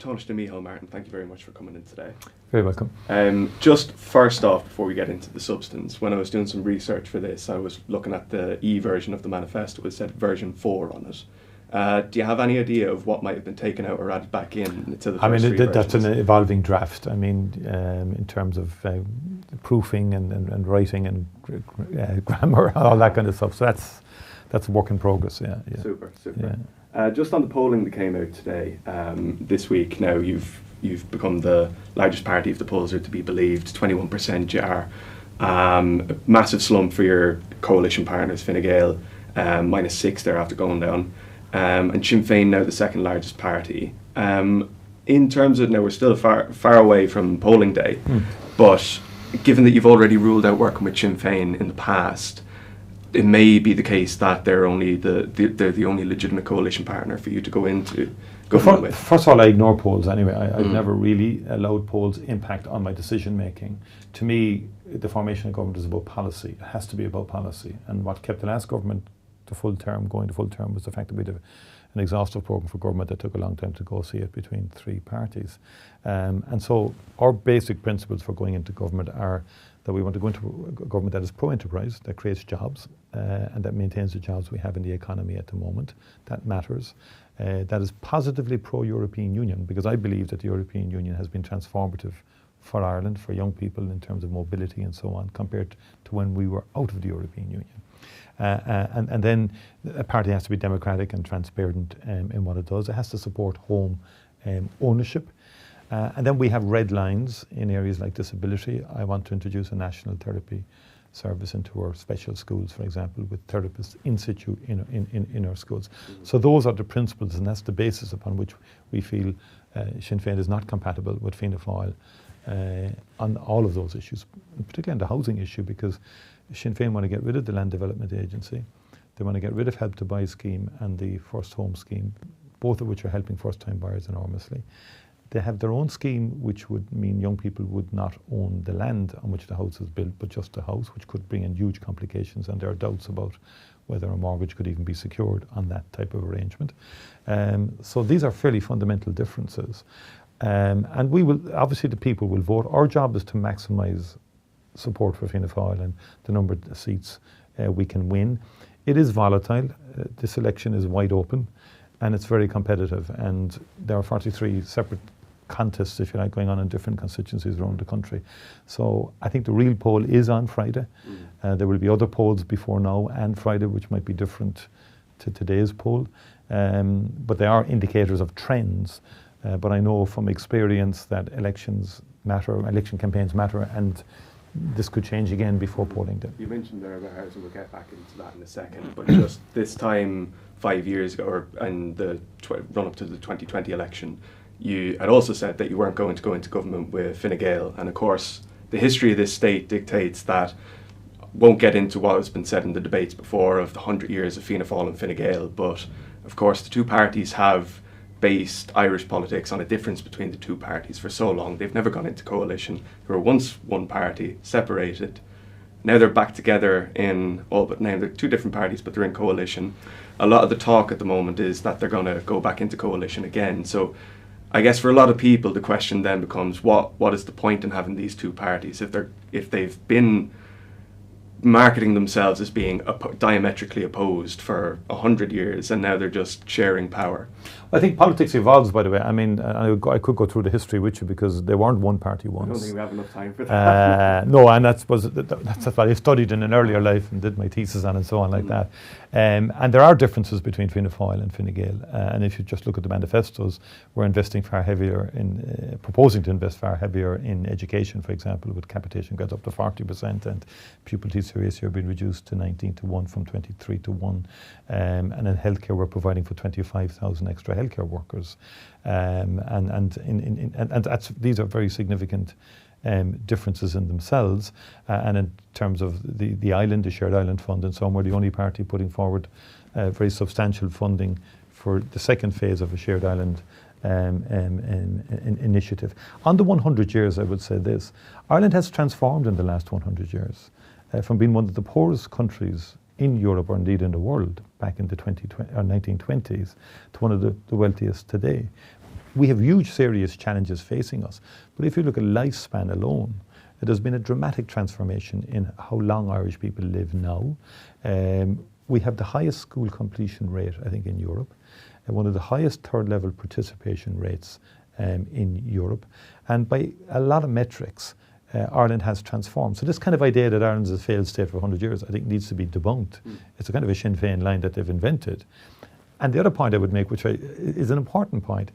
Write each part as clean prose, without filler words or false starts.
Taoiseach Micheál Martin, thank you very much for coming in today. Very welcome. Just first off, before we get into the substance, when I was doing some research for this, I was looking at the e-version of the manifesto. It said version 4 on it. Do you have any idea of what might have been taken out or added back in to the first three versions? That's an evolving draft. I mean, in terms of proofing and writing and grammar, all that kind of stuff. So that's a work in progress. Yeah. Super. Yeah. Just on the polling that came out today, this week, now you've become the largest party if the polls are to be believed, 21% jar. Massive slump for your coalition partners, Fine Gael, -6 there after going down. And Sinn Fein now the second largest party. In terms of, now we're still far away from polling day, but given that you've already ruled out working with Sinn Fein in the past, it may be the case that they're the only legitimate coalition partner for you to go into government with. First of all, I ignore polls anyway. I've never really allowed polls impact on my decision making. To me, the formation of government is about policy. It has to be about policy. And what kept the last government going to full term was the fact that we had an exhaustive programme for government that took a long time to negotiate between three parties. And so our basic principles for going into government are that we want to go into a government that is pro-enterprise, that creates jobs, and that maintains the jobs we have in the economy at the moment. That matters. That is positively pro-European Union, because I believe that the European Union has been transformative for Ireland, for young people in terms of mobility and so on, compared to when we were out of the European Union. And then a party has to be democratic and transparent in what it does. It has to support home ownership. And then we have red lines in areas like disability. I want to introduce a national therapy service into our special schools, for example, with therapists in situ in our schools. So those are the principles, and that's the basis upon which we feel Sinn Féin is not compatible with Fianna Fáil on all of those issues, particularly on the housing issue, because Sinn Féin want to get rid of the Land Development Agency. They want to get rid of Help to Buy scheme and the First Home scheme, both of which are helping first-time buyers enormously. They have their own scheme, which would mean young people would not own the land on which the house is built, but just the house, which could bring in huge complications, and there are doubts about whether a mortgage could even be secured on that type of arrangement. So these are fairly fundamental differences. And we will, obviously the people will vote. Our job is to maximise support for Fianna Fáil and the number of seats we can win. It is volatile. This election is wide open and it's very competitive, and there are 43 separate contests, if you like, going on in different constituencies around the country. So I think the real poll is on Friday. There will be other polls before now and Friday which might be different to today's poll, but they are indicators of trends. But I know from experience that elections matter, election campaigns matter, and this could change again before polling day. You mentioned there about housing, we'll get back into that in a second, but just this time 5 years ago, or in the run up to the 2020 election, you had also said that you weren't going to go into government with Fine Gael, and of course the history of this state dictates that. Won't get into what has been said in the debates before of the 100 years of Fianna Fáil and Fine Gael, but of course the two parties have based Irish politics on a difference between the two parties for so long. They've never gone into coalition. They were once one party, separated. Now they're back together in, all but now they're two different parties, but they're in coalition. A lot of the talk at the moment is that they're going to go back into coalition again. So I guess for a lot of people, the question then becomes, what is the point in having these two parties if they've been marketing themselves as being diametrically opposed for 100 years, and now they're just sharing power? I think politics evolves, by the way. I mean, I could go through the history with you, because they weren't one party once. I don't think we have enough time for that. No, and that's what I studied in an earlier life and did my thesis on and so on like that. And there are differences between Fianna Fáil and Fine Gael. And if you just look at the manifestos, we're investing far heavier in, proposing to invest far heavier in education, for example, with capitation grants up to 40%, and pupil teacher ratio being reduced to 19 to 1 from 23 to 1. And in healthcare, we're providing for 25,000 extra healthcare workers, and these are very significant differences in themselves. And in terms of the island, the Shared Island Fund, and so on, we're the only party putting forward very substantial funding for the second phase of a Shared Island initiative. On the 100 years, I would say this: Ireland has transformed in the last 100 years from being one of the poorest countries in Europe, or indeed in the world, back in the 1920s, to one of the wealthiest today. we have huge serious challenges facing us. But if you look at lifespan alone, there's been a dramatic transformation in how long Irish people live now. We have the highest school completion rate, I think, in Europe, and one of the highest third level participation rates in Europe. And by a lot of metrics, Ireland has transformed. So this kind of idea that Ireland's a failed state for 100 years, I think needs to be debunked. It's a kind of a Sinn Fein line that they've invented. And the other point I would make, which is an important point,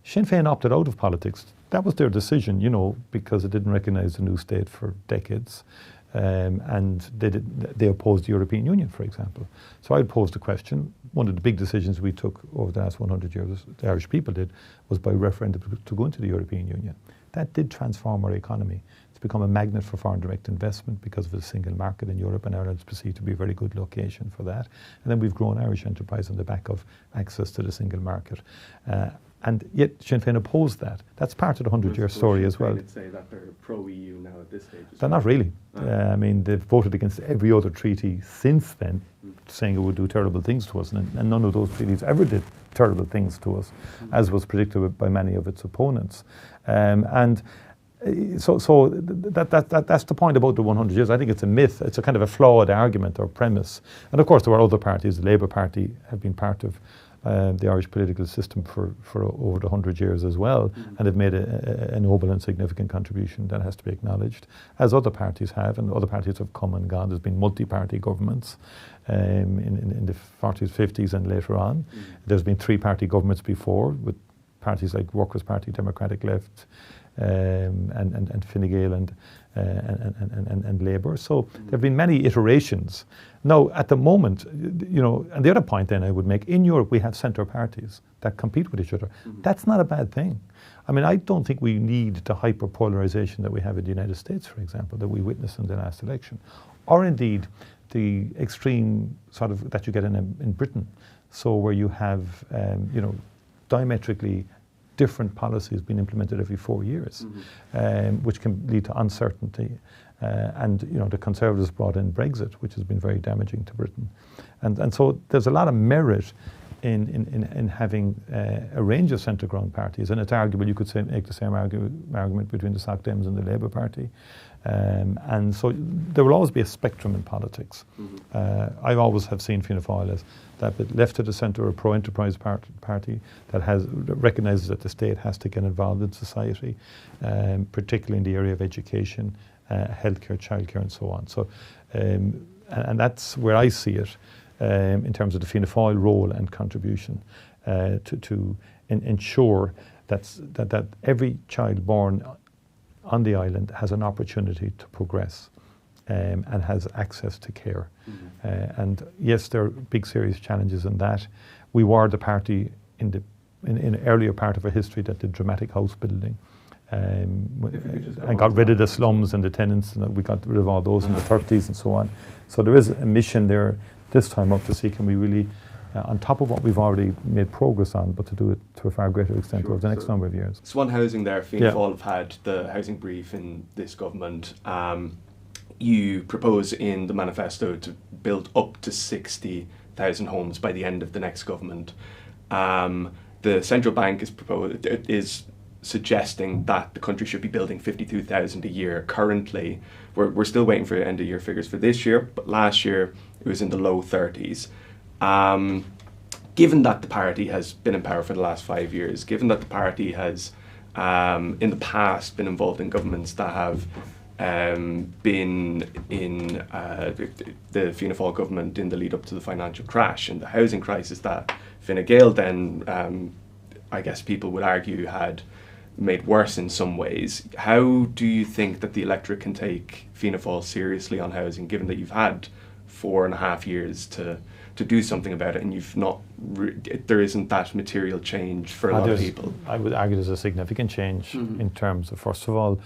Sinn Fein opted out of politics. That was their decision, you know, because it didn't recognise the new state for decades. And they opposed the European Union, for example. So I'd pose the question, one of the big decisions we took over the last 100 years, the Irish people did, was by referendum to go into the European Union. That did transform our economy. It's become a magnet for foreign direct investment because of the single market in Europe, and Ireland's perceived to be a very good location for that. And then we've grown Irish enterprise on the back of access to the single market. And yet Sinn Féin opposed that. That's part of the 100-year story as well. They say that they're pro-EU now at this stage. They're not really. I mean, they've voted against every other treaty since then, saying it would do terrible things to us, and none of those treaties ever did terrible things to us, as was predicted by many of its opponents. So that's the point about the 100 years. I think it's a myth. It's a kind of a flawed argument or premise. And of course, there were other parties. The Labour Party have been part of the Irish political system for over the 100 years as well, and have made a noble and significant contribution that has to be acknowledged, as other parties have, and other parties have come and gone. There's been multi-party governments in the 40s, 50s, and later on. There's been three-party governments before, with parties like Workers' Party, Democratic Left, and Fine Gael and Labour. So there have been many iterations. Now, at the moment, you know, and the other point then I would make, in Europe we have centre parties that compete with each other. That's not a bad thing. I mean, I don't think we need the hyperpolarisation that we have in the United States, for example, that we witnessed in the last election, or indeed the extreme sort of that you get in Britain. So where you have, you know, diametrically different policies being implemented every 4 years, which can lead to uncertainty. And you know, the Conservatives brought in Brexit, which has been very damaging to Britain. And so there's a lot of merit in having a range of centre ground parties. And it's arguable you could make the same argument between the Soc Dems and the Labour Party. And so there will always be a spectrum in politics. I always have seen Fianna Fáil as that bit left to the centre, a pro-enterprise party that recognises that the state has to get involved in society, particularly in the area of education, healthcare, childcare, and so on. So, and that's where I see it in terms of the Fianna Fáil role and contribution to ensure that every child born on the island has an opportunity to progress and has access to care. And yes, there are big serious challenges in that. We were the party in an earlier part of our history that did dramatic house building and got rid of the slums and the tenants, and we got rid of all those in the 30s and so on. So there is a mission there this time up to see can we really, on top of what we've already made progress on, but to do it to a far greater extent over the next number of years. So on housing there, Fianna Fáil have had the housing brief in this government. You propose in the manifesto to build up to 60,000 homes by the end of the next government. The central bank is suggesting that the country should be building 52,000 a year. Currently, we're still waiting for end of year figures for this year, but last year it was in the low 30s. Given that the party has been in power for the last 5 years, given that the party has in the past been involved in governments that have been in the Fianna Fáil government in the lead up to the financial crash and the housing crisis that Fine Gael then, I guess people would argue, had made worse in some ways. How do you think that the electorate can take Fianna Fáil seriously on housing, given that you've had 4.5 years to do something about it, and you've not, there isn't that material change for a lot of people? I would argue there's a significant change in terms of, first of all,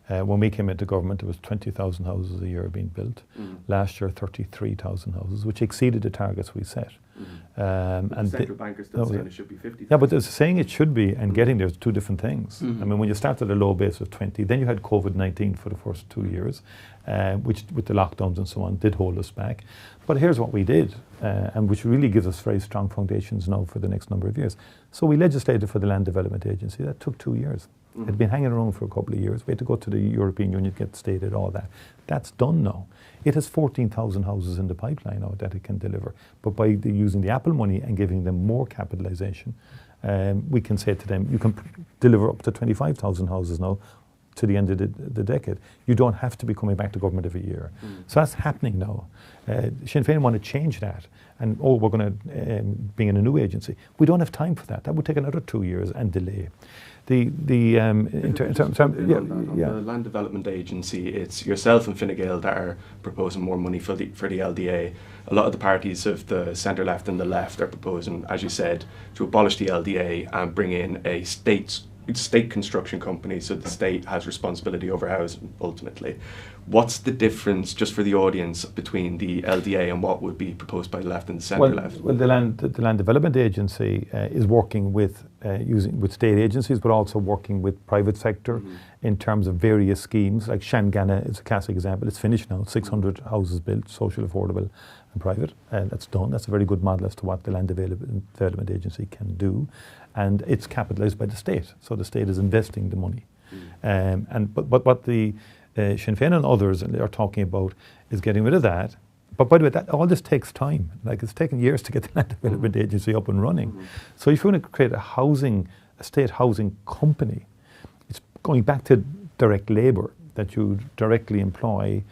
when we came into government, there was 20,000 houses a year being built. Last year, 33,000 houses, which exceeded the targets we set. And the central bank is still saying it should be 50. Yeah, but saying it should be and getting there is two different things. I mean, when you start at a low base of 20, then you had COVID-19 for the first 2 years, which with the lockdowns and so on did hold us back. But here's what we did, and which really gives us very strong foundations now for the next number of years. So we legislated for the Land Development Agency. That took 2 years. It had been hanging around for a couple of years. We had to go to the European Union, get stated, all that. That's done now. It has 14,000 houses in the pipeline now that it can deliver. But by using the Apple money and giving them more capitalisation, we can say to them, you can deliver up to 25,000 houses now to the end of the decade. You don't have to be coming back to government every year. So that's happening now. Sinn Féin want to change that. And, we're going to bring in a new agency. We don't have time for that. That would take another 2 years and delay. The Land Development Agency, it's yourself and Fine Gael that are proposing more money for the LDA. A lot of the parties of the centre left and the left are proposing, as you said, to abolish the LDA and bring in a state construction company, so the state has responsibility over housing ultimately. What's the difference, just for the audience, between the LDA and what would be proposed by the left and the centre left? Well, the Land Development Agency is working with state agencies, but also working with private sector in terms of various schemes. Like Gannon is a classic example. It's finished now. 600 houses built, social, affordable, and private. That's done. That's a very good model as to what the Land Development Agency can do. And it's capitalised by the state, so the state is investing the money. But what the Sinn Féin and others are talking about is getting rid of that. But by the way, all this takes time. Like, it's taken years to get the Land Development Agency up and running. So if you want to create a state housing company, it's going back to direct labour that you directly employ.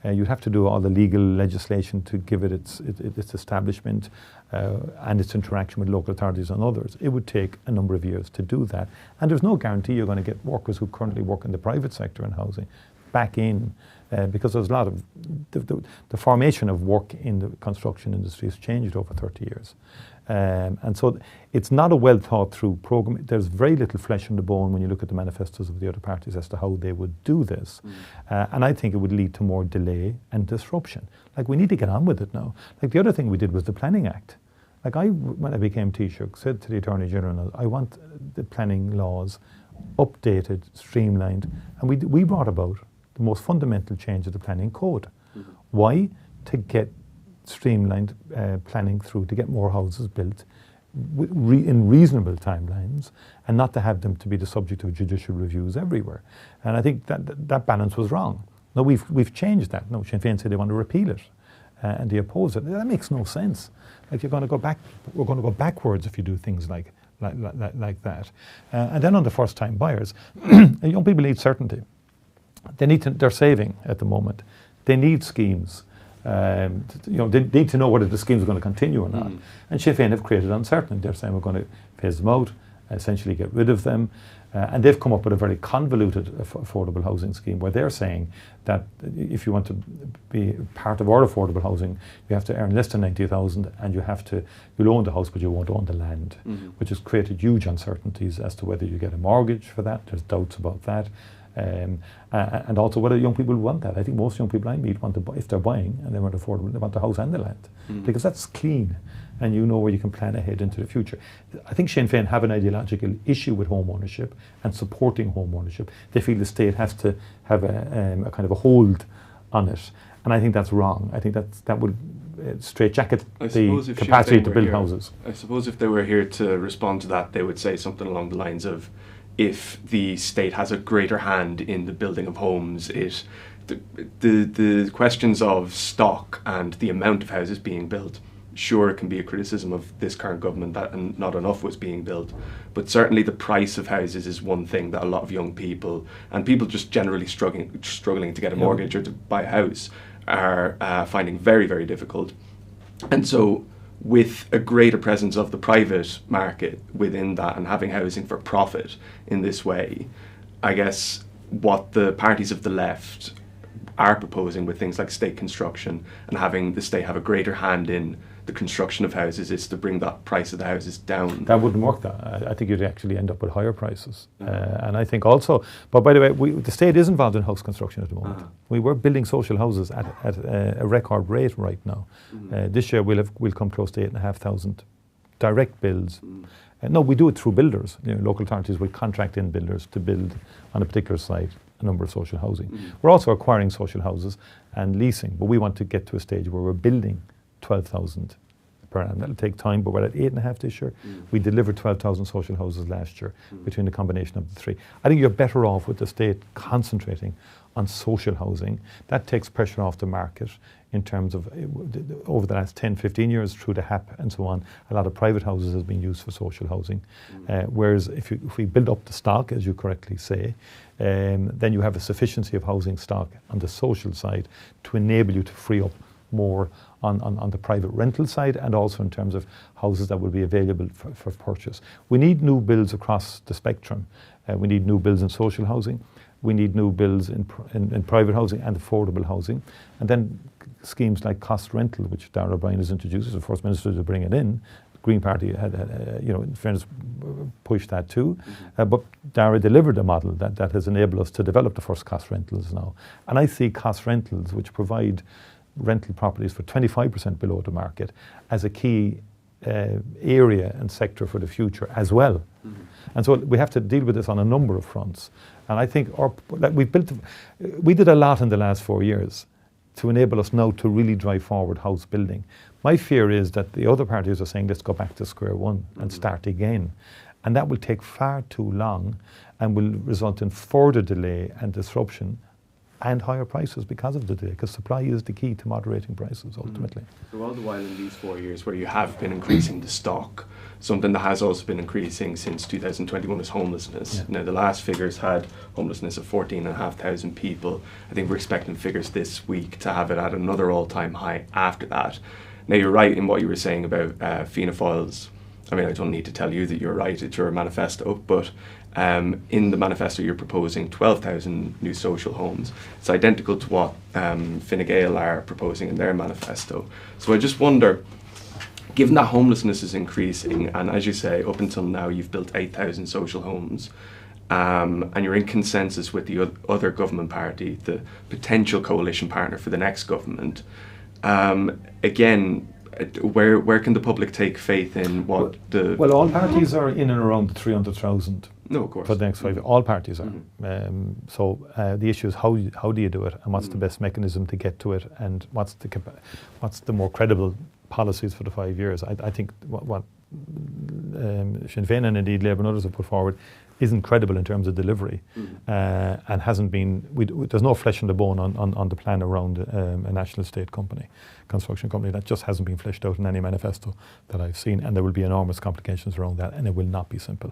You'd have to do all the legal legislation to give it its establishment and its interaction with local authorities and others. It would take a number of years to do that. And there's no guarantee you're going to get workers who currently work in the private sector in housing back in, because there's a lot of, the formation of work in the construction industry has changed over 30 years. And so it's not a well thought through programme. There's very little flesh on the bone when you look at the manifestos of the other parties as to how they would do this. And I think it would lead to more delay and disruption. Like, we need to get on with it now. Like, the other thing we did was the Planning Act. Like, when I became Taoiseach, said to the Attorney General, I want the planning laws updated, streamlined, and we brought about the most fundamental change of the planning code. Why? To get streamlined planning through, to get more houses built in reasonable timelines, and not to have them to be the subject of judicial reviews everywhere. And I think that balance was wrong. Now we've changed that. No, Sinn Féin say they want to repeal it, and they oppose it. That makes no sense. Like, you're going to go back. We're going to go backwards if you do things like that. And then on the first-time buyers, young people need certainty. They're saving at the moment. They need schemes. They need to know whether the schemes are going to continue or not. And Sinn Féin have created uncertainty. They're saying we're going to phase them out, essentially get rid of them. And they've come up with a very convoluted affordable housing scheme where they're saying that if you want to be part of our affordable housing, you have to earn less than 90,000 and you'll own the house but you won't own the land, which has created huge uncertainties as to whether you get a mortgage for that. There's doubts about that. And also whether young people want that. I think most young people I meet want to buy, if they're buying and they want affordable, they want the house and the land, because that's clean and you know where you can plan ahead into the future. I think Sinn Féin have an ideological issue with home ownership and supporting home ownership. They feel the state has to have a kind of a hold on it, and I think that's wrong. I think that would straitjacket the capacity to build houses. I suppose if they were here to respond to that, they would say something along the lines of, if the state has a greater hand in the building of homes, the questions of stock and the amount of houses being built, sure, it can be a criticism of this current government that not enough was being built, but certainly the price of houses is one thing that a lot of young people and people just generally struggling to get a mortgage or to buy a house are finding very, very difficult. And so with a greater presence of the private market within that and having housing for profit in this way, I guess what the parties of the left are proposing with things like state construction and having the state have a greater hand in the construction of houses is to bring that price of the houses down. That wouldn't work. I think you'd actually end up with higher prices. And I think also, but by the way, the state is involved in house construction at the moment. We were building social houses at a record rate right now. This year we'll come close to 8,500 direct builds. No, we do it through builders. Local authorities will contract in builders to build on a particular site a number of social housing. We're also acquiring social houses and leasing, but we want to get to a stage where we're building 12,000 per annum. That'll take time, but we're at 8.5 this year. We delivered 12,000 social houses last year between the combination of the three. I think you're better off with the state concentrating on social housing. That takes pressure off the market in terms of, over the last 10, 15 years through the HAP and so on, a lot of private houses has been used for social housing. Whereas if we build up the stock, as you correctly say, then you have a sufficiency of housing stock on the social side to enable you to free up more on the private rental side, and also in terms of houses that will be available for purchase. We need new builds across the spectrum. We need new builds in social housing. We need new builds in private housing and affordable housing. And then schemes like cost rental, which Darragh Broin has introduced as the First Minister to bring it in. The Green Party had in fairness, pushed that too. But Darragh delivered a model that has enabled us to develop the first cost rentals now. And I see cost rentals, which provide rental properties for 25% below the market, as a key area and sector for the future as well. And so we have to deal with this on a number of fronts. And I think we did a lot in the last 4 years to enable us now to really drive forward house building. My fear is that the other parties are saying, let's go back to square one and start again. And that will take far too long and will result in further delay and disruption and higher prices because of the delay, because supply is the key to moderating prices ultimately. So all the while in these 4 years where you have been increasing the stock, something that has also been increasing since 2021 is homelessness. Now the last figures had homelessness of 14,500 people. I think we're expecting figures this week to have it at another all-time high after that. Now you're right in what you were saying about Fianna Fáil's. I mean, I don't need to tell you that you're right, it's your manifesto, but in the manifesto you're proposing 12,000 new social homes. It's identical to what Fine Gael are proposing in their manifesto. So I just wonder, given that homelessness is increasing, and as you say, up until now you've built 8,000 social homes, and you're in consensus with the other government party, the potential coalition partner for the next government, again, where can the public take faith in what Well, all parties are in and around the 300,000. No, of course. For the next 5 years. All parties are. So the issue is how do you do it, and what's the best mechanism to get to it, and what's the more credible policies for the 5 years. I think what Sinn Fein and indeed Labour and others have put forward isn't credible in terms of delivery, and hasn't been. There's no flesh on the bone on the plan around a national state company, construction company. That just hasn't been fleshed out in any manifesto that I've seen, and there will be enormous complications around that, and it will not be simple.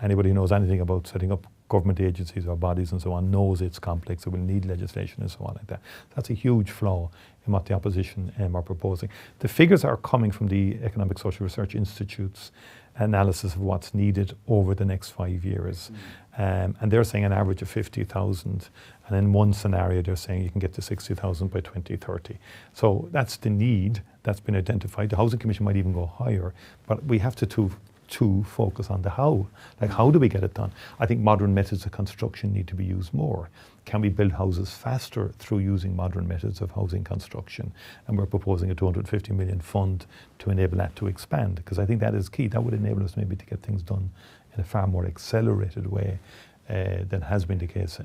Anybody who knows anything about setting up government agencies or bodies and so on knows it's complex. It will need legislation and so on like that. That's a huge flaw in what the opposition are proposing. The figures are coming from the Economic Social Research Institute's analysis of what's needed over the next 5 years. And they're saying an average of 50,000. And in one scenario, they're saying you can get to 60,000 by 2030. So that's the need that's been identified. The Housing Commission might even go higher, but we have to focus on the how. Like, how do we get it done? I think modern methods of construction need to be used more. Can we build houses faster through using modern methods of housing construction? And we're proposing a 250 million fund to enable that to expand, because I think that is key. That would enable us maybe to get things done in a far more accelerated way than has been the case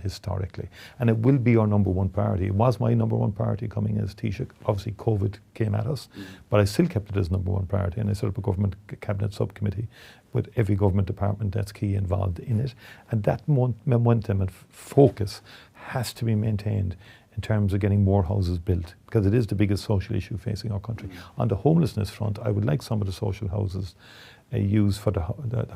historically. And it will be our number one priority. It was my number one priority coming as Taoiseach. Obviously COVID came at us, but I still kept it as number one priority, and I set up a government cabinet subcommittee with every government department that's key involved in it. And that momentum and focus has to be maintained in terms of getting more houses built, because it is the biggest social issue facing our country. On the homelessness front, I would like some of the social houses used for the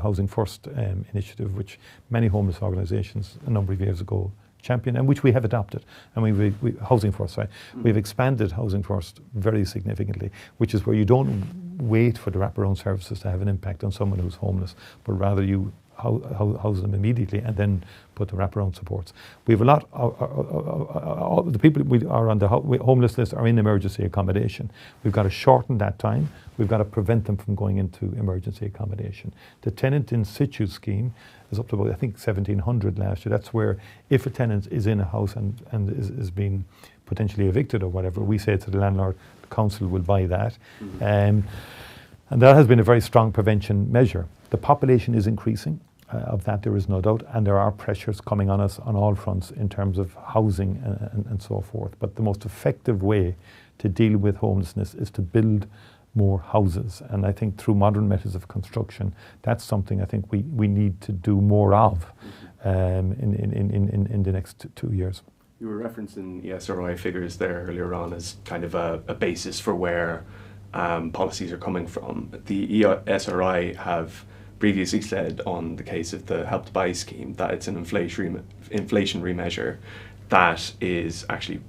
Housing First initiative, which many homeless organisations a number of years ago championed, and which we have adopted. I mean, Housing First, right? We've expanded Housing First very significantly, which is where you don't wait for the wraparound services to have an impact on someone who's homeless, but rather you house them immediately, and then put the wraparound supports. We have a lot. All the people we are on the homeless list are in emergency accommodation. We've got to shorten that time. We've got to prevent them from going into emergency accommodation. The tenant in situ scheme is up to about, I think, 1,700 last year. That's where if a tenant is in a house and is being potentially evicted or whatever, we say to the landlord, the council will buy that. And that has been a very strong prevention measure. The population is increasing, of that there is no doubt, and there are pressures coming on us on all fronts in terms of housing and so forth. But the most effective way to deal with homelessness is to build more houses. And I think through modern methods of construction, that's something I think we need to do more of in the next 2 years. You were referencing ESRI figures there earlier on as kind of a basis for where policies are coming from. The ESRI have previously said on the case of the Help to Buy scheme that it's an inflationary measure that is actually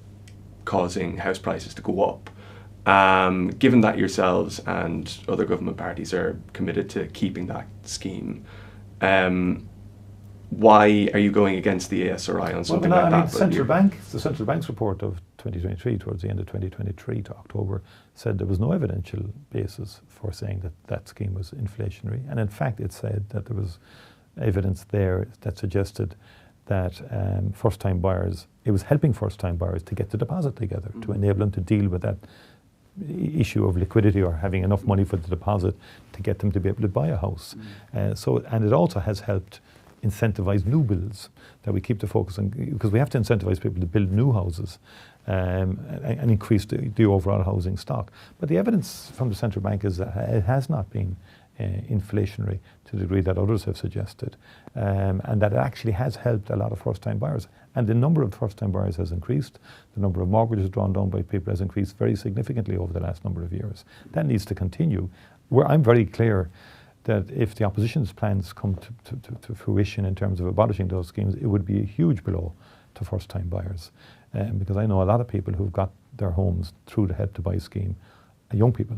causing house prices to go up. Given that yourselves and other government parties are committed to keeping that scheme, why are you going against the ESRI on something like that? The central bank's report of 2023, towards the end of 2023 to October, said there was no evidential basis for saying that that scheme was inflationary. And in fact, it said that there was evidence there that suggested that first-time buyers, it was helping first-time buyers to get the deposit together, to enable them to deal with that issue of liquidity or having enough money for the deposit to get them to be able to buy a house. And it also has helped incentivize new builds, that we keep the focus on, because we have to incentivize people to build new houses and increase the overall housing stock. But the evidence from the central bank is that it has not been inflationary to the degree that others have suggested, and that it actually has helped a lot of first-time buyers. And the number of first-time buyers has increased. The number of mortgages drawn down by people has increased very significantly over the last number of years. That needs to continue. I'm very clear that if the opposition's plans come to fruition in terms of abolishing those schemes, it would be a huge blow to first-time buyers. Because I know a lot of people who've got their homes through the Help to Buy scheme, young people,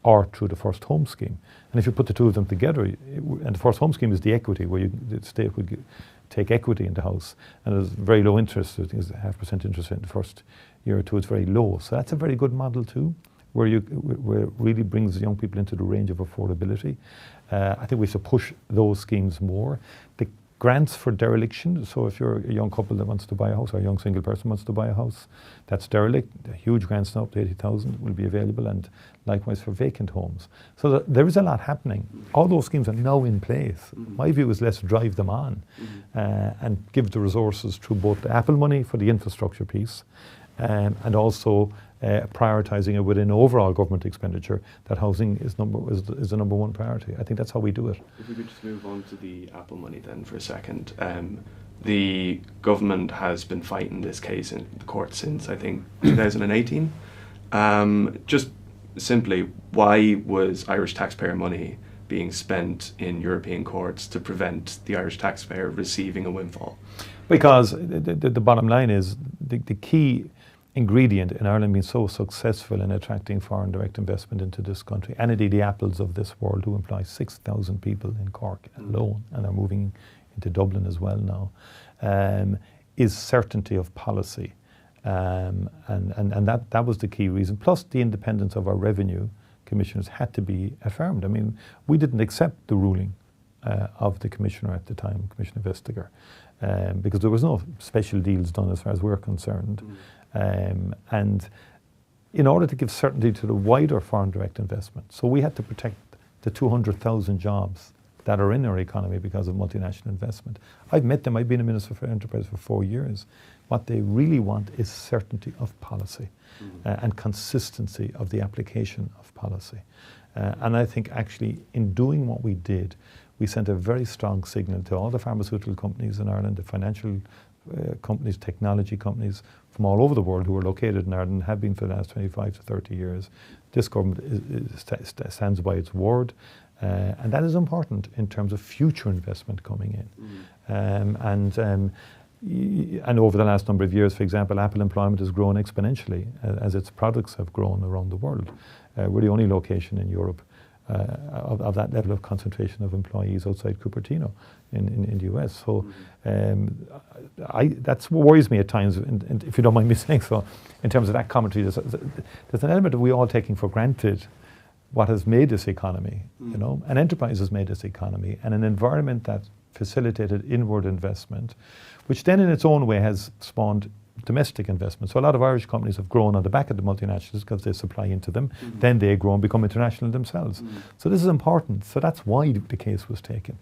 or through the First Home scheme. And if you put the two of them together, and the First Home scheme is the equity, where the state would take equity in the house, and there's very low interest, I think it's 0.5% interest in the first year or two, it's very low. So that's a very good model too, where it really brings young people into the range of affordability. I think we should push those schemes more. The grants for dereliction, so if you're a young couple that wants to buy a house, or a young single person wants to buy a house that's derelict, huge grants now up to 80,000 will be available, and likewise for vacant homes. So there is a lot happening. All those schemes are now in place. My view is let's drive them on and give the resources through both the Apple money for the infrastructure piece and also prioritising it within overall government expenditure, that housing is the number one priority. I think that's how we do it. If we could just move on to the Apple money then for a second. The government has been fighting this case in the court since, I think, 2018. Just simply, why was Irish taxpayer money being spent in European courts to prevent the Irish taxpayer receiving a windfall? Because the bottom line is the key ingredient in Ireland being so successful in attracting foreign direct investment into this country, and indeed the Apples of this world, who employ 6,000 people in Cork alone and are moving into Dublin as well now, is certainty of policy. And that was the key reason. Plus the independence of our revenue commissioners had to be affirmed. I mean, we didn't accept the ruling of the commissioner at the time, Commissioner Vestager, because there was no special deals done as far as we're concerned. And in order to give certainty to the wider foreign direct investment, so we had to protect the 200,000 jobs that are in our economy because of multinational investment. I've met them, I've been a Minister for Enterprise for 4 years. What they really want is certainty of policy and consistency of the application of policy. And I think actually in doing what we did, we sent a very strong signal to all the pharmaceutical companies in Ireland, the financial companies, technology companies from all over the world who are located in Ireland, have been for the last 25 to 30 years. This government stands by its word, and that is important in terms of future investment coming in. And over the last number of years, for example, Apple employment has grown exponentially as its products have grown around the world. We're the only location in Europe of that level of concentration of employees outside Cupertino in the US. So that's what worries me at times, and if you don't mind me saying so, in terms of that commentary. There's an element of we all taking for granted what has made this economy, you know, an enterprise has made this economy, and an environment that facilitated inward investment, which then in its own way has spawned domestic investment. So a lot of Irish companies have grown on the back of the multinationals because they supply into them. Then they grow and become international themselves. So this is important. So that's why the case was taken,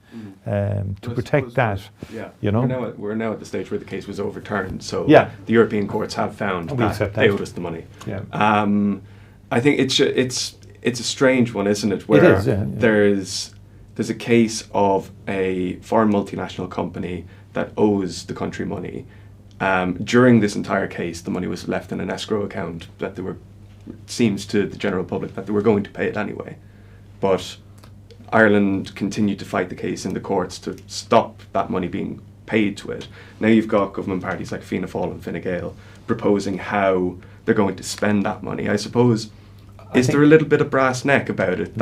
to protect that. Yeah, you know, we're now at the stage where the case was overturned. So yeah, the European courts have found that they owed us the money. Yeah. I think it's a strange one, isn't it? Where it is, yeah. There's a case of a foreign multinational company that owes the country money. During this entire case, the money was left in an escrow account that it seems to the general public that they were going to pay it anyway. But Ireland continued to fight the case in the courts to stop that money being paid to it. Now you've got government parties like Fianna Fáil and Fine Gael proposing how they're going to spend that money. I suppose, is there a little bit of brass neck about it?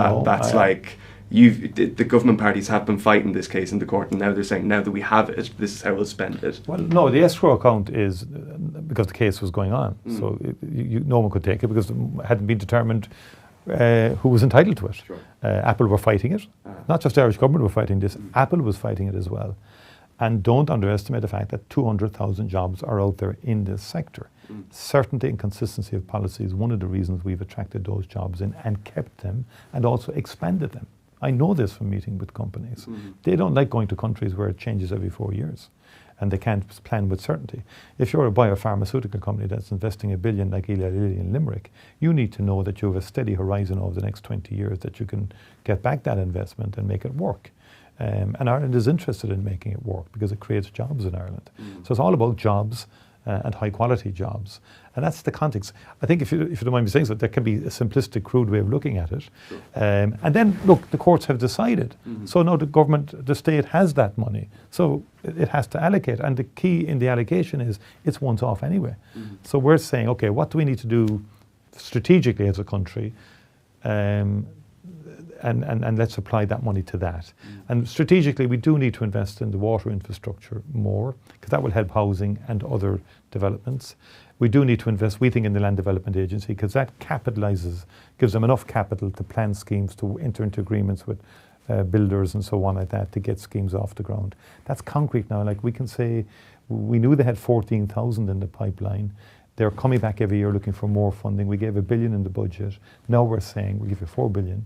The government parties have been fighting this case in the court, and now they're saying, now that we have it, this is how we'll spend it. Well, no, the escrow account is because the case was going on, so no one could take it because it hadn't been determined who was entitled to it. Sure. Apple were fighting it. Not just the Irish government were fighting this, Apple was fighting it as well. And don't underestimate the fact that 200,000 jobs are out there in this sector. Certainty and consistency of policy is one of the reasons we've attracted those jobs in and kept them and also expanded them. I know this from meeting with companies. They don't like going to countries where it changes every 4 years and they can't plan with certainty. If you're a biopharmaceutical company that's investing $1 billion like Eli Lilly in Limerick, you need to know that you have a steady horizon over the next 20 years that you can get back that investment and make it work. And Ireland is interested in making it work because it creates jobs in Ireland. So it's all about jobs and high quality jobs. And that's the context. I think if you don't mind me saying so, there can be a simplistic, crude way of looking at it. Sure. And then, look, the courts have decided. So now the state has that money. So it has to allocate. And the key in the allocation is it's once off anyway. So we're saying, okay, what do we need to do strategically as a country? And let's apply that money to that. And strategically, we do need to invest in the water infrastructure more, because that will help housing and other developments. We do need to invest, we think, in the Land Development Agency, because that gives them enough capital to plan schemes, to enter into agreements with builders and so on like that, to get schemes off the ground. That's concrete now. Like we can say, we knew they had 14,000 in the pipeline. They're coming back every year looking for more funding. We gave $1 billion in the budget. Now we're saying we'll give you $4 billion.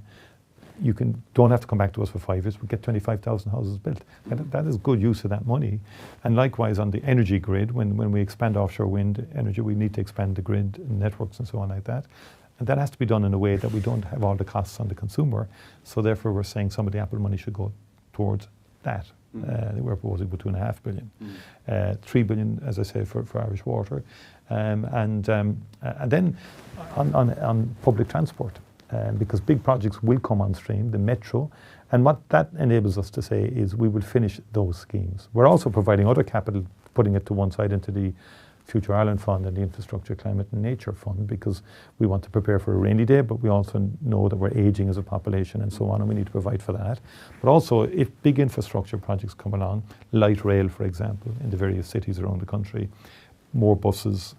You don't have to come back to us for 5 years. We'll get 25,000 houses built. That is good use of that money. And likewise on the energy grid, when we expand offshore wind energy, we need to expand the grid and networks and so on like that. And that has to be done in a way that we don't have all the costs on the consumer. So therefore we're saying some of the Apple money should go towards that. We're proposing about $2.5 billion. $3 billion, as I say, for Irish water. And then on public transport. Because big projects will come on stream, the metro, and what that enables us to say is we will finish those schemes. We're also providing other capital, putting it to one side into the Future Ireland Fund and the Infrastructure, Climate and Nature Fund, because we want to prepare for a rainy day, but we also know that we're aging as a population and so on, and we need to provide for that. But also, if big infrastructure projects come along, light rail, for example, in the various cities around the country, more buses,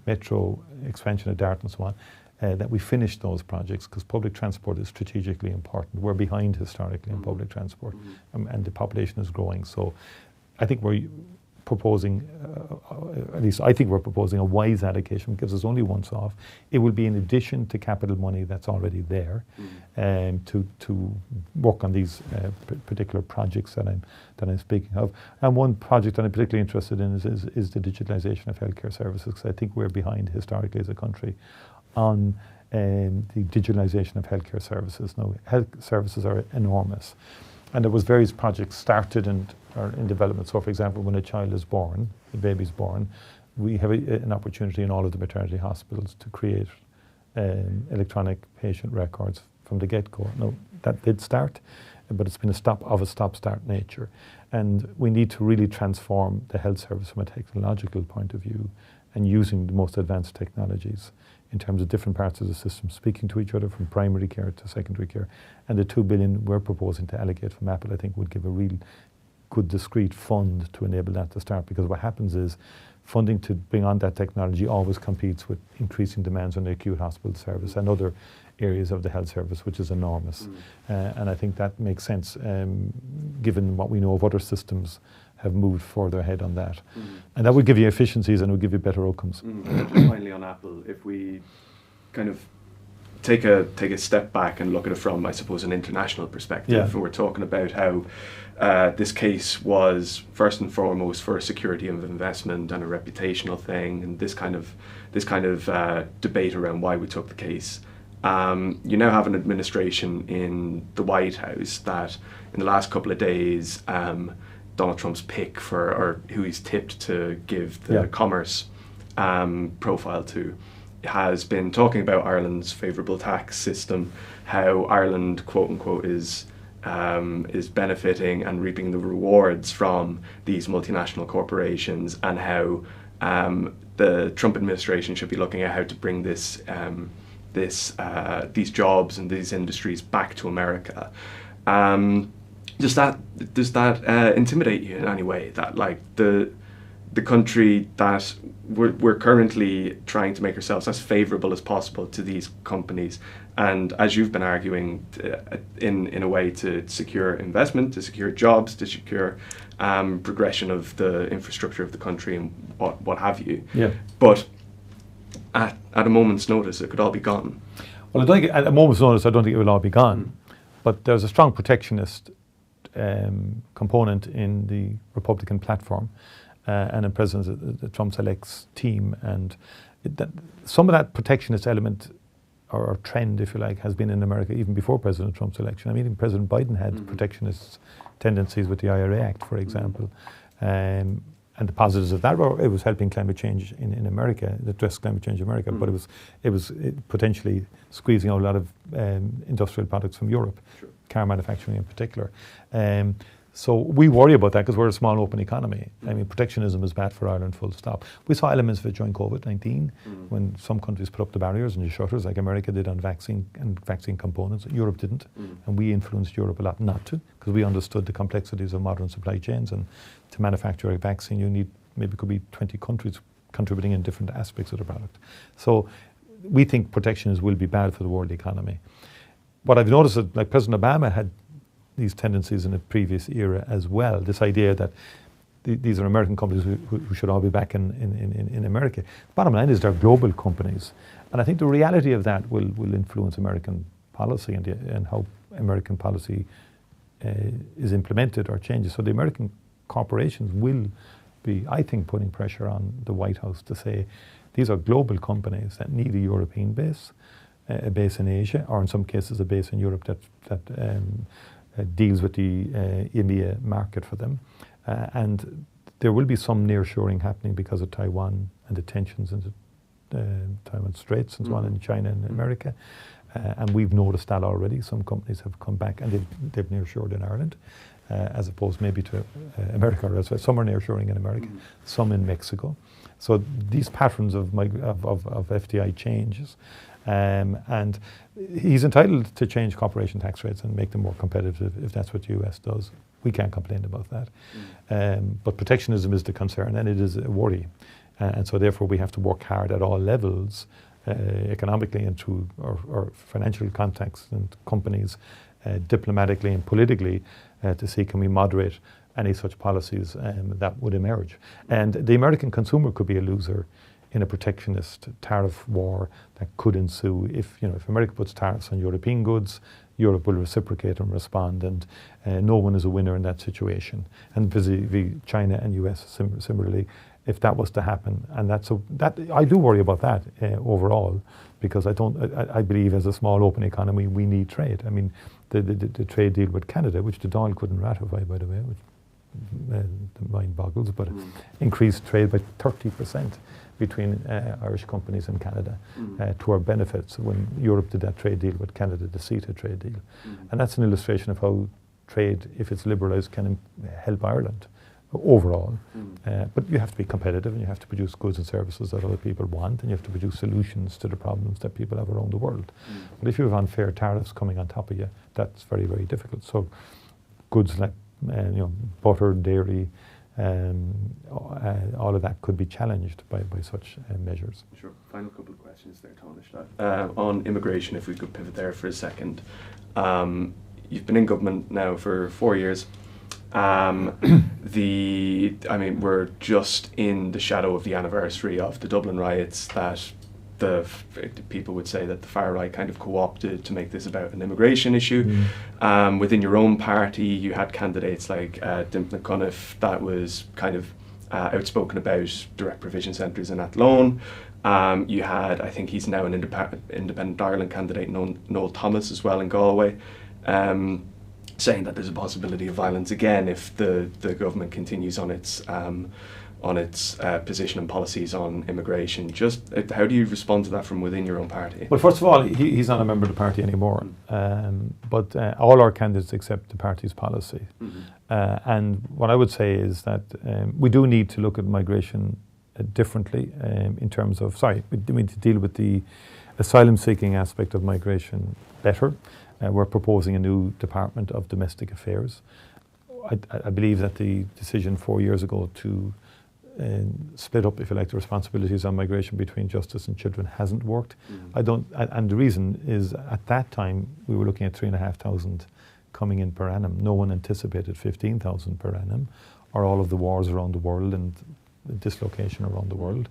metro, expansion of Darragh and so on, that we finish those projects, because public transport is strategically important. We're behind historically in public transport, and the population is growing. So I think we're proposing, at least I think we're proposing a wise allocation, because it's only once off. It will be in addition to capital money that's already there, to work on these particular projects that I'm speaking of. And one project that I'm particularly interested in is the digitalisation of healthcare services, because I think we're behind historically as a country on the digitalisation of healthcare services. Now, health services are enormous, and there was various projects started and are in development. So, for example, when a child is born, the baby's born, we have an opportunity in all of the maternity hospitals to create electronic patient records from the get-go. Now, that did start, but it's been a stop-start nature, and we need to really transform the health service from a technological point of view. and using the most advanced technologies in terms of different parts of the system, speaking to each other from primary care to secondary care. And the 2 billion we're proposing to allocate from Apple, I think, would give a real good discrete fund to enable that to start, because what happens is funding to bring on that technology always competes with increasing demands on the acute hospital service and other areas of the health service, which is enormous. And I think that makes sense, given what we know of other systems have moved further ahead on that. And that would give you efficiencies and would give you better outcomes. Finally on Apple, if we kind of take a step back and look at it from, I suppose, an international perspective, and we're talking about how this case was first and foremost for security of investment and a reputational thing, and this kind of debate around why we took the case. You now have an administration in the White House that in the last couple of days, Donald Trump's pick for, or who he's tipped to give the commerce profile to, has been talking about Ireland's favourable tax system, how Ireland, quote unquote, is benefiting and reaping the rewards from these multinational corporations, and how the Trump administration should be looking at how to bring these jobs and these industries back to America. Does that intimidate you in any way? That like the country that we're currently trying to make ourselves as favourable as possible to these companies, and as you've been arguing, in a way to secure investment, to secure jobs, to secure progression of the infrastructure of the country and what have you. But at a moment's notice, it could all be gone. Well, I don't think at a moment's notice, I don't think it will all be gone. But there's a strong protectionist component in the Republican platform and in President Trump-elect's team, and some of that protectionist element or trend, if you like, has been in America even before President Trump's election. I mean, even President Biden had protectionist tendencies with the IRA Act, for example. And the positives of that were it was helping climate change in America, address climate change in America, but it was potentially squeezing out a lot of industrial products from Europe, car manufacturing in particular. So we worry about that because we're a small open economy. I mean, protectionism is bad for Ireland, full stop. We saw elements of it during COVID-19 when some countries put up the barriers and the shutters, like America did on vaccine and vaccine components. Europe didn't, and we influenced Europe a lot not to, because we understood the complexities of modern supply chains, and to manufacture a vaccine you need maybe could be 20 countries contributing in different aspects of the product. So we think protectionism will be bad for the world economy. What I've noticed is like President Obama had these tendencies in a previous era as well, this idea that these are American companies who should all be back in America. Bottom line is they're global companies. And I think the reality of that will influence American policy and how American policy is implemented or changes. So the American corporations will be, I think, putting pressure on the White House to say these are global companies that need a European base, a base in Asia, or in some cases a base in Europe that deals with the EMEA market for them. And there will be some nearshoring happening because of Taiwan and the tensions in the Taiwan Straits and so on in China and America. And we've noticed that already. Some companies have come back and they've nearshored in Ireland, as opposed maybe to America or elsewhere. Some are nearshoring in America, some in Mexico. So these patterns of FDI changes. And he's entitled to change corporation tax rates and make them more competitive if that's what the US does. We can't complain about that. But protectionism is the concern, and it is a worry. And so therefore we have to work hard at all levels, economically and through our financial contacts and companies, diplomatically and politically, to see can we moderate any such policies that would emerge. And the American consumer could be a loser in a protectionist tariff war that could ensue. If America puts tariffs on European goods, Europe will reciprocate and respond, and no one is a winner in that situation. And vis-a-vis China and US similarly, if that was to happen, and that I do worry about that overall, because I believe as a small open economy we need trade. I mean, the trade deal with Canada, which the Dáil couldn't ratify, by the way, which the mind boggles, but increased trade by 30%. Between Irish companies and Canada to our benefits when Europe did that trade deal with Canada, the CETA trade deal. And that's an illustration of how trade, if it's liberalised, can help Ireland overall. But you have to be competitive, and you have to produce goods and services that other people want, and you have to produce solutions to the problems that people have around the world. But if you have unfair tariffs coming on top of you, that's very, very difficult. So goods like butter, dairy, all of that could be challenged by such measures. Sure. Final couple of questions there, Tanaiste. On immigration, if we could pivot there for a second. You've been in government now for 4 years. We're just in the shadow of the anniversary of the Dublin riots that people would say that the far right kind of co-opted to make this about an immigration issue. Within your own party, you had candidates like Dimp na Cunniffe that was kind of outspoken about direct provision centres in Athlone. You had, I think he's now an independent Ireland candidate, Noel Thomas as well in Galway, saying that there's a possibility of violence again if the government continues on its position and policies on immigration. Just how do you respond to that from within your own party? Well, first of all, he's not a member of the party anymore, but all our candidates accept the party's policy. And what I would say is that we do need to look at migration differently in terms of, we need to deal with the asylum-seeking aspect of migration better. We're proposing a new Department of Domestic Affairs. I believe that the decision 4 years ago to split up, if you like, the responsibilities on migration between justice and children hasn't worked. And the reason is at that time we were looking at 3,500 coming in per annum. No one anticipated 15,000 per annum, or all of the wars around the world and the dislocation around the world.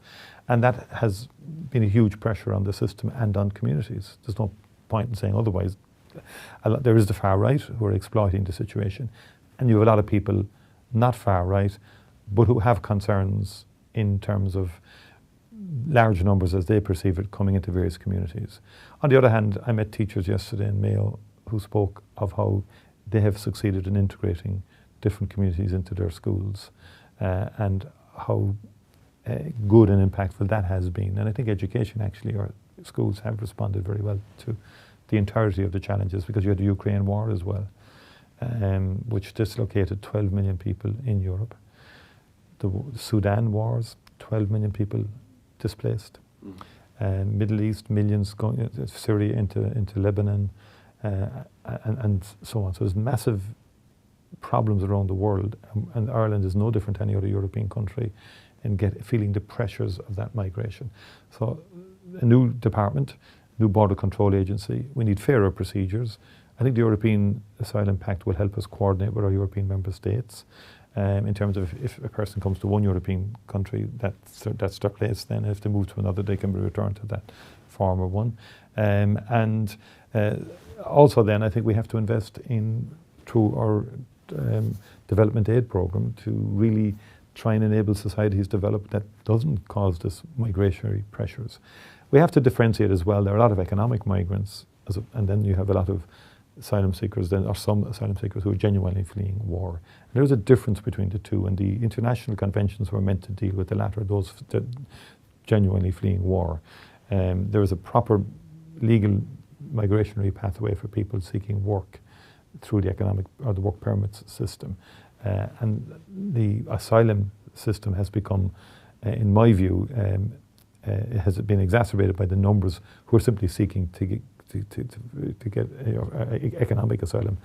And that has been a huge pressure on the system and on communities. There's no point in saying otherwise. There is the far right who are exploiting the situation, and you have a lot of people not far right but who have concerns in terms of large numbers as they perceive it coming into various communities. On the other hand, I met teachers yesterday in Mayo who spoke of how they have succeeded in integrating different communities into their schools and how good and impactful that has been. And I think education actually, or schools have responded very well to the entirety of the challenges, because you had the Ukraine war as well, which dislocated 12 million people in Europe. The Sudan wars, 12 million people displaced. Middle East, millions going Syria into Lebanon, and so on. So there's massive problems around the world, and Ireland is no different to any other European country in feeling the pressures of that migration. So a new department, new border control agency. We need fairer procedures. I think the European Asylum Pact will help us coordinate with our European member states in terms of if a person comes to one European country, that's their place then. If they move to another, they can be returned to that former one. Also then, I think we have to invest through our development aid program to really try and enable societies to develop that doesn't cause this migratory pressures. We have to differentiate as well. There are a lot of economic migrants, and then you have a lot of asylum seekers, or some asylum seekers who are genuinely fleeing war. And there's a difference between the two, and the international conventions were meant to deal with the latter, those that genuinely fleeing war. There is a proper legal migratory pathway for people seeking work through the economic or the work permits system. And the asylum system has become, in my view, it has been exacerbated by the numbers who are simply seeking to get economic asylum.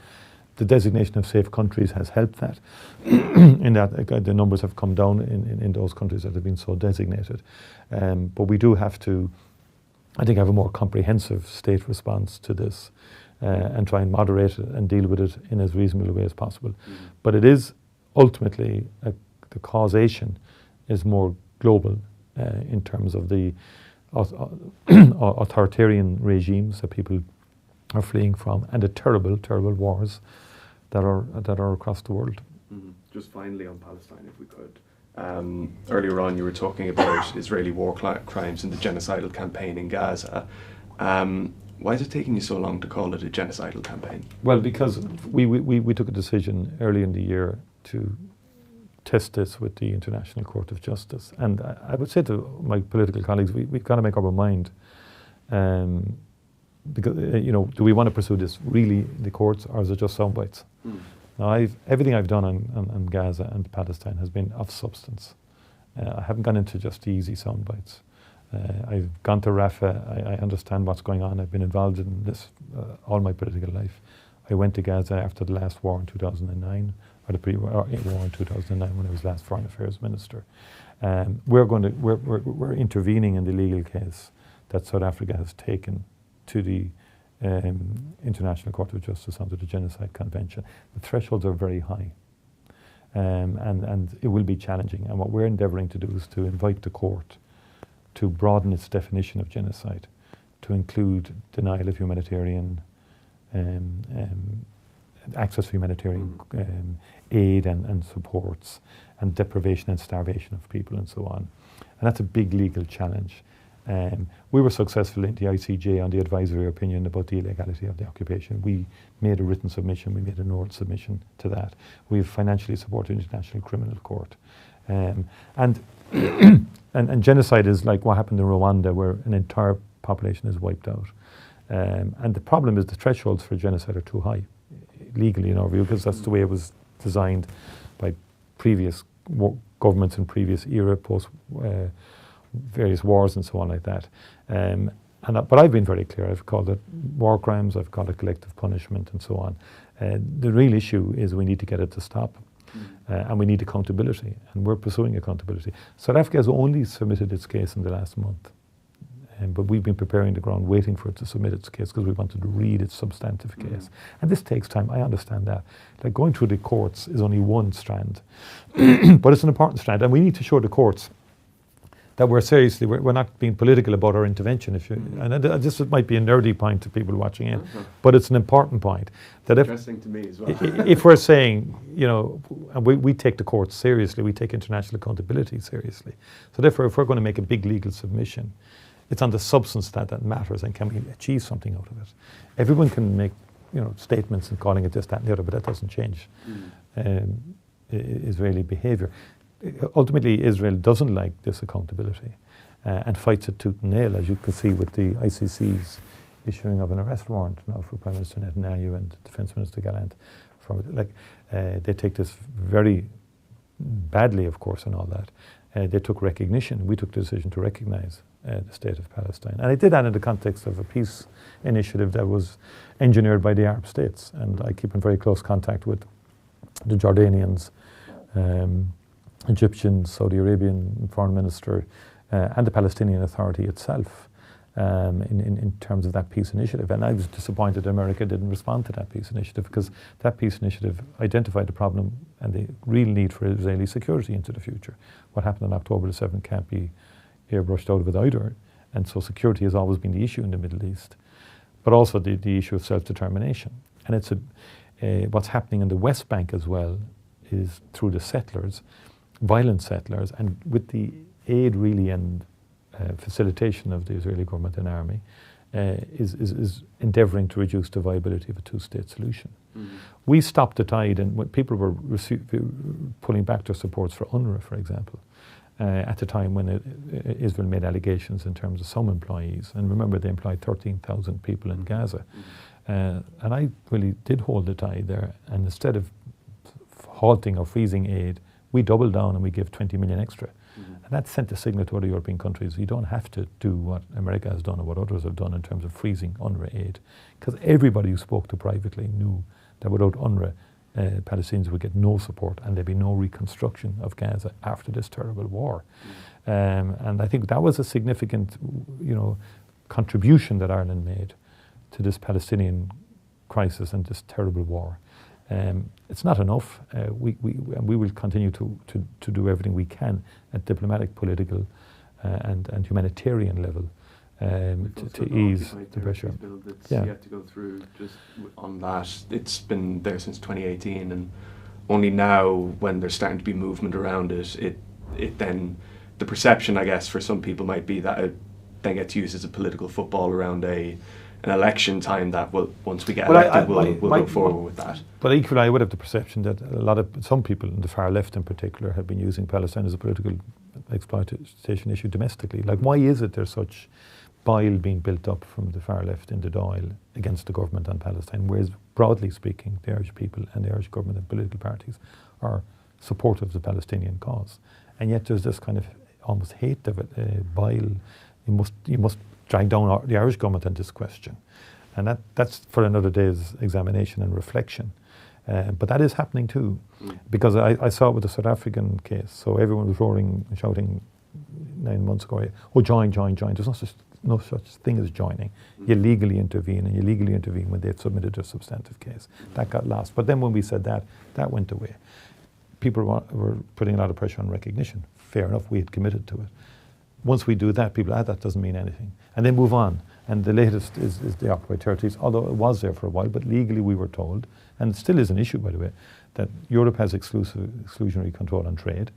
The designation of safe countries has helped that, in that the numbers have come down in those countries that have been so designated. But we do have to, I think, have a more comprehensive state response to this and try and moderate it and deal with it in as reasonable a way as possible. But it is ultimately, the causation is more global in terms of the authoritarian regimes that people are fleeing from, and the terrible, terrible wars that are across the world. Just finally on Palestine, if we could. Earlier on, you were talking about Israeli war crimes and the genocidal campaign in Gaza. Why is it taking you so long to call it a genocidal campaign? Well, because we took a decision early in the year to test this with the International Court of Justice. And I would say to my political colleagues, we've got to make up our mind. Because, do we want to pursue this really in the courts, or is it just sound bites? Now, everything I've done on Gaza and Palestine has been of substance. I haven't gone into just the easy sound bites. I've gone to Rafah. I understand what's going on. I've been involved in this all my political life. I went to Gaza after the last war in 2009, or the war in 2009 when I was last Foreign Affairs Minister. We're intervening in the legal case that South Africa has taken to the International Court of Justice under the Genocide Convention. The thresholds are very high, and it will be challenging. And what we're endeavouring to do is to invite the court to broaden its definition of genocide, to include denial of humanitarian access to humanitarian aid and supports, and deprivation and starvation of people and so on. And that's a big legal challenge. We were successful in the ICJ on the advisory opinion about the illegality of the occupation. We made a written submission, we made an oral submission to that. We've financially supported the International Criminal Court. And genocide is like what happened in Rwanda, where an entire population is wiped out. And the problem is the thresholds for genocide are too high, legally in our view, because that's the way it was designed by previous governments in previous era, post various wars and so on like that. But I've been very clear. I've called it war crimes, I've called it collective punishment and so on. The real issue is we need to get it to stop. And we need accountability, and we're pursuing accountability. South Africa has only submitted its case in the last month, but we've been preparing the ground, waiting for it to submit its case because we wanted to read its substantive case. And this takes time, I understand that. Like going through the courts is only one strand, but it's an important strand, and we need to show the courts that we're not being political about our intervention. And this might be a nerdy point to people watching in, but it's an important point. That interesting to me as well. If we're saying, and we take the courts seriously, we take international accountability seriously. So therefore, if we're going to make a big legal submission, it's on the substance that matters, and can we achieve something out of it? Everyone can make, statements and calling it this, that, and the other, but that doesn't change Israeli behaviour. Ultimately, Israel doesn't like this accountability and fights it tooth and nail, as you can see with the ICC's issuing of an arrest warrant now for Prime Minister Netanyahu and Defence Minister Gannon. They take this very badly, of course, and all that. They took recognition. We took the decision to recognise the state of Palestine. And I did that in the context of a peace initiative that was engineered by the Arab states. And I keep in very close contact with the Jordanians, Egyptian, Saudi Arabian Foreign Minister, and the Palestinian Authority itself in terms of that peace initiative. And I was disappointed that America didn't respond to that peace initiative, because that peace initiative identified the problem and the real need for Israeli security into the future. What happened on October the 7th can't be airbrushed out of it either. And so security has always been the issue in the Middle East, but also the issue of self-determination. And it's what's happening in the West Bank as well is through the settlers, violent settlers, and with the aid really and facilitation of the Israeli government and army, is endeavouring to reduce the viability of a two-state solution. We stopped the tide, and when people were pulling back their supports for UNRWA, for example, at the time when Israel made allegations in terms of some employees. And remember, they employed 13,000 people in Gaza. And I really did hold the tide there, and instead of halting or freezing aid, we doubled down and we gave 20 million extra. And that sent a signal to other European countries: you don't have to do what America has done or what others have done in terms of freezing UNRWA aid. Because everybody who spoke to privately knew that without UNRWA, Palestinians would get no support and there'd be no reconstruction of Gaza after this terrible war. And I think that was a significant, contribution that Ireland made to this Palestinian crisis and this terrible war. It's not enough. We will continue to do everything we can at diplomatic, political, and humanitarian level to ease the pressure. Bill that's yet to go through. Just on that, it's been there since 2018, and only now, when there's starting to be movement around it then the perception, I guess, for some people might be that it then gets used as a political football around an election time, that once we get elected, we'll go forward with that. But equally, I would have the perception that some people in the far left in particular have been using Palestine as a political exploitation issue domestically. Like, why is it there's such bile being built up from the far left in the Dáil against the government on Palestine, whereas broadly speaking, the Irish people and the Irish government and political parties are supportive of the Palestinian cause. And yet there's this kind of almost hate of it, bile. You must drag down the Irish government on this question. And that's for another day's examination and reflection. But that is happening too, because I saw it with the South African case. So everyone was roaring and shouting 9 months ago, oh, join. There's no such thing as joining. You legally intervene, and you legally intervene when they've submitted their substantive case. That got lost. But then when we said that went away. People were putting a lot of pressure on recognition. Fair enough, we had committed to it. Once we do that, people, that doesn't mean anything. And then move on. And the latest is the occupied territories, although it was there for a while, but legally we were told, and it still is an issue, by the way, that Europe has exclusionary control on trade,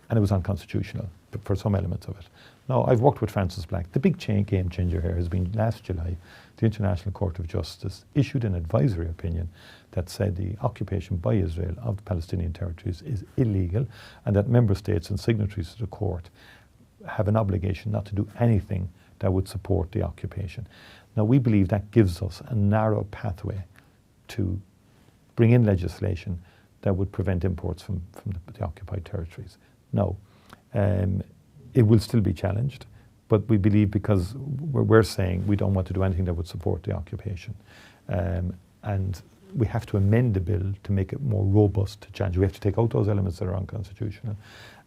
and it was unconstitutional for some elements of it. Now, I've worked with Francis Black. The big game changer here has been last July, the International Court of Justice issued an advisory opinion that said the occupation by Israel of the Palestinian territories is illegal, and that member states and signatories to the court have an obligation not to do anything that would support the occupation. Now, we believe that gives us a narrow pathway to bring in legislation that would prevent imports from the occupied territories. Now, it will still be challenged, but we believe, because we're saying we don't want to do anything that would support the occupation. And we have to amend the bill to make it more robust to challenge. We have to take out those elements that are unconstitutional.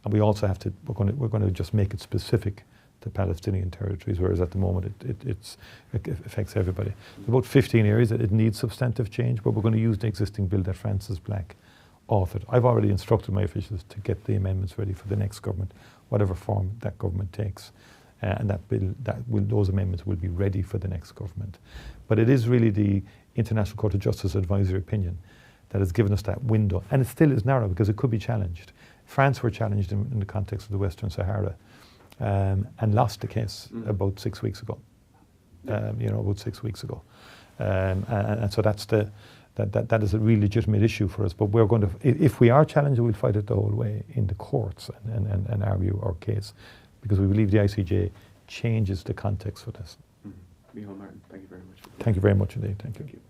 And we also have to, we're going to just make it specific to Palestinian territories, whereas at the moment it affects everybody. About 15 areas that it needs substantive change, but we're going to use the existing bill that Francis Black authored. I've already instructed my officials to get the amendments ready for the next government, whatever form that government takes. And those amendments will be ready for the next government. But it is really the International Court of Justice advisory opinion that has given us that window. And it still is narrow because it could be challenged. France were challenged in the context of the Western Sahara and lost the case about 6 weeks ago. About 6 weeks ago. And so that is a really legitimate issue for us. But we're going to, if we are challenged, we'll fight it the whole way in the courts and argue our case, because we believe the ICJ changes the context for this. Micheál Martin, thank you very much. Thank you very much indeed. Thank you.